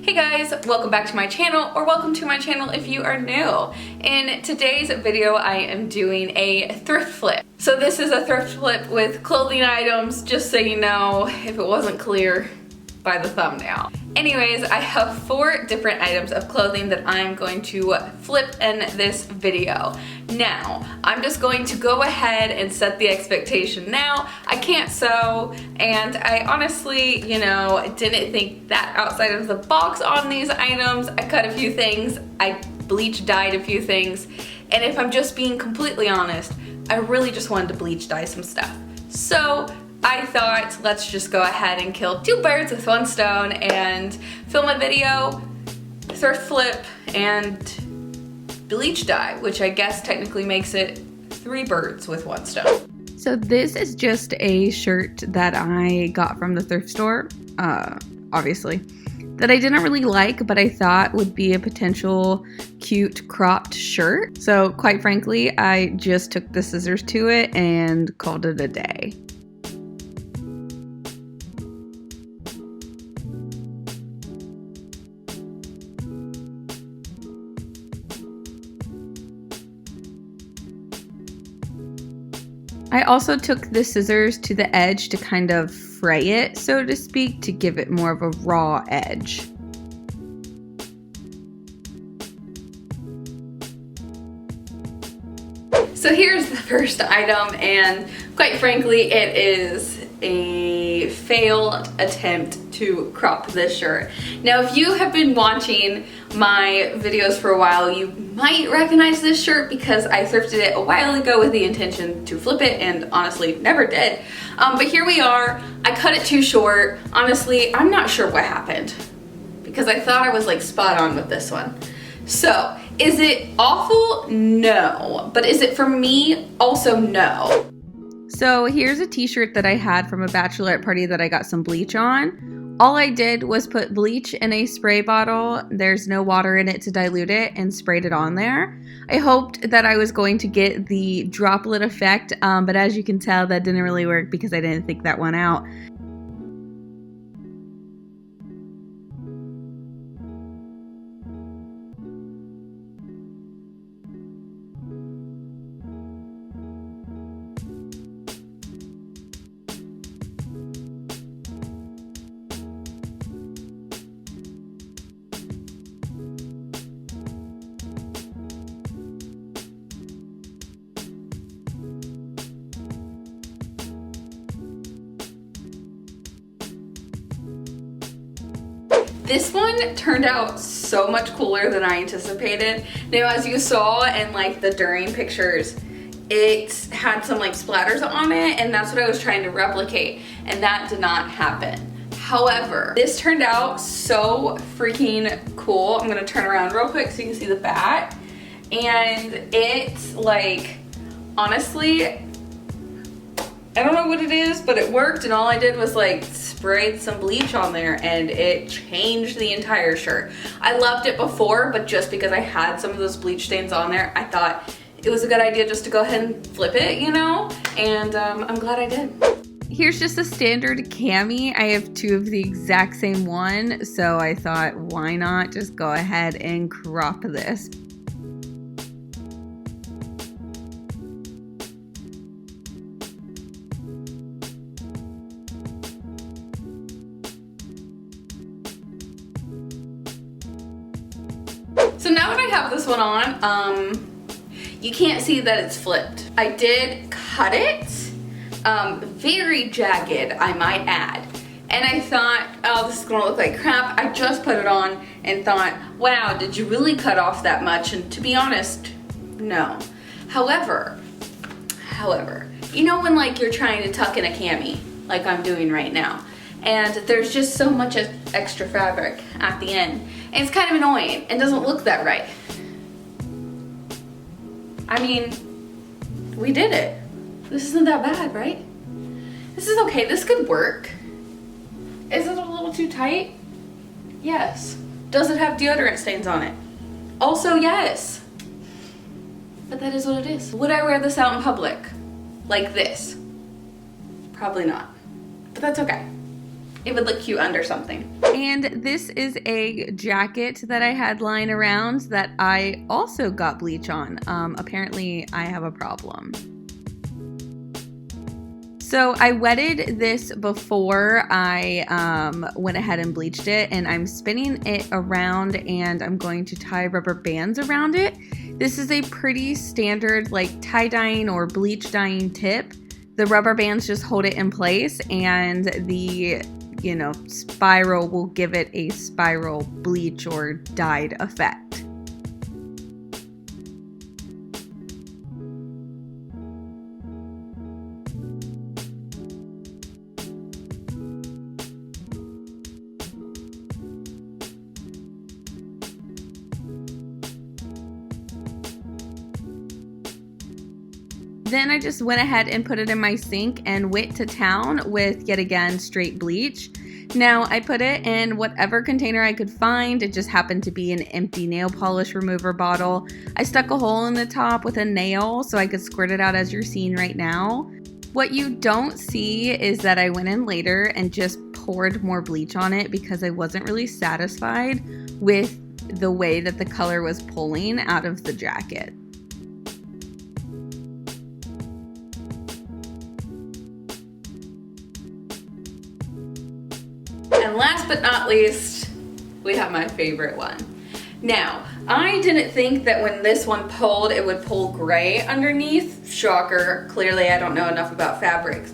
Hey guys, welcome back to my channel, or welcome to my channel if you are new. In today's video, I am doing a thrift flip. So this is a thrift flip with clothing items, just so you know if it wasn't clear by the thumbnail. Anyways, I have 4 different items of clothing that I'm going to flip in this video. Now, I'm just going to go ahead and set the expectation now. I can't sew, and I honestly, didn't think that outside of the box on these items. I cut a few things, I bleach dyed a few things, and if I'm just being completely honest, I really just wanted to bleach dye some stuff. So I thought, let's just go ahead and kill 2 birds with 1 stone and film a video, thrift flip, and bleach dye, which I guess technically makes it 3 birds with 1 stone. So this is just a shirt that I got from the thrift store, obviously, that I didn't really like, but I thought would be a potential cute cropped shirt. So quite frankly, I just took the scissors to it and called it a day. I also took the scissors to the edge to kind of fray it, so to speak, to give it more of a raw edge. So here's the first item, and quite frankly, it is a failed attempt to crop this shirt. Now, if you have been watching my videos for a while, you might recognize this shirt because I thrifted it a while ago with the intention to flip it and honestly never did. But here we are. I cut it too short. Honestly, I'm not sure what happened because I thought I was like spot on with this one. So, is it awful? No. But is it for me? Also no. So here's a t-shirt that I had from a bachelorette party that I got some bleach on. All I did was put bleach in a spray bottle, there's no water in it to dilute it, and sprayed it on there. I hoped that I was going to get the droplet effect, but as you can tell, that didn't really work because I didn't think that one out. This one turned out so much cooler than I anticipated. Now, as you saw in like the during pictures, it had some like splatters on it, and that's what I was trying to replicate, and that did not happen. However, this turned out so freaking cool. I'm gonna turn around real quick so you can see the back, and it's like, honestly, I don't know what it is, but it worked, and all I did was like sprayed some bleach on there and it changed the entire shirt. I loved it before, but just because I had some of those bleach stains on there, I thought it was a good idea just to go ahead and flip it, and I'm glad I did. Here's just a standard Cami. I have 2 of the exact same one, so I thought, why not just go ahead and crop this. So now that I have this one on, you can't see that it's flipped. I did cut it, very jagged, I might add. And I thought, oh, this is gonna look like crap. I just put it on and thought, wow, did you really cut off that much? And to be honest, no. However, you know when like you're trying to tuck in a cami, like I'm doing right now, and there's just so much extra fabric at the end, and it's kind of annoying and doesn't look that right. I mean, we did it. This isn't that bad, right? This is okay, this could work. Is it a little too tight? Yes. Does it have deodorant stains on it? Also, yes. But that is what it is. Would I wear this out in public? Like this? Probably not. But that's okay. it would look cute under something. And this is a jacket that I had lying around that I also got bleach on. Apparently I have a problem. So I wetted this before I went ahead and bleached it, and I'm spinning it around and I'm going to tie rubber bands around it. This is a pretty standard like tie-dyeing or bleach dyeing tip. The rubber bands just hold it in place, and the spiral will give it a spiral bleach or dyed effect. Then I just went ahead and put it in my sink and went to town with, yet again, straight bleach. Now I put it in whatever container I could find. It just happened to be an empty nail polish remover bottle. I stuck a hole in the top with a nail so I could squirt it out as you're seeing right now. What you don't see is that I went in later and just poured more bleach on it because I wasn't really satisfied with the way that the color was pulling out of the jacket. And last but not least, we have my favorite one. Now, I didn't think that when this one pulled, it would pull gray underneath. Shocker, clearly I don't know enough about fabrics.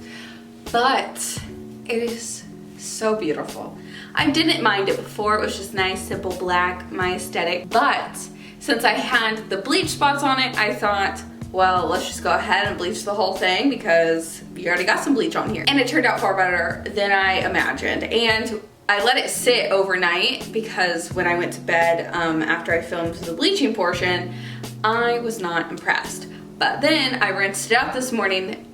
But it is so beautiful. I didn't mind it before, it was just nice, simple black, my aesthetic. But since I had the bleach spots on it, I thought, well, let's just go ahead and bleach the whole thing because you already got some bleach on here. And it turned out far better than I imagined. And I let it sit overnight because when I went to bed after I filmed the bleaching portion, I was not impressed. But then I rinsed it out this morning,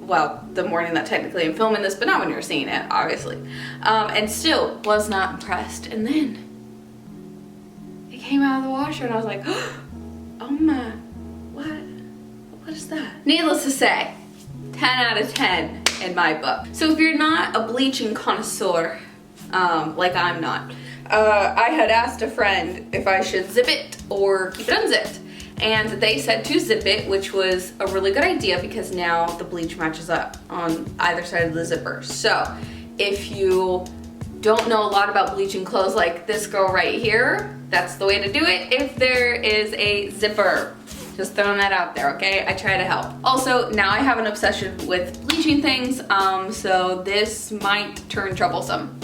well, the morning that technically I'm filming this, but not when you're seeing it, obviously. And still was not impressed. And then it came out of the washer and I was like, oh my, what is that? Needless to say, 10 out of 10 in my book. So if you're not a bleaching connoisseur, like I'm not, I had asked a friend if I should zip it or keep it unzipped. And they said to zip it, which was a really good idea because now the bleach matches up on either side of the zipper. So if you don't know a lot about bleaching clothes like this girl right here, that's the way to do it if there is a zipper. Just throwing that out there, okay? I try to help. Also, now I have an obsession with bleaching things, so this might turn troublesome.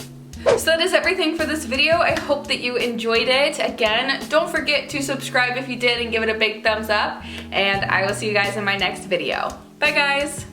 So that is everything for this video. I hope that you enjoyed it. Again, don't forget to subscribe if you did and give it a big thumbs up. And I will see you guys in my next video. Bye guys.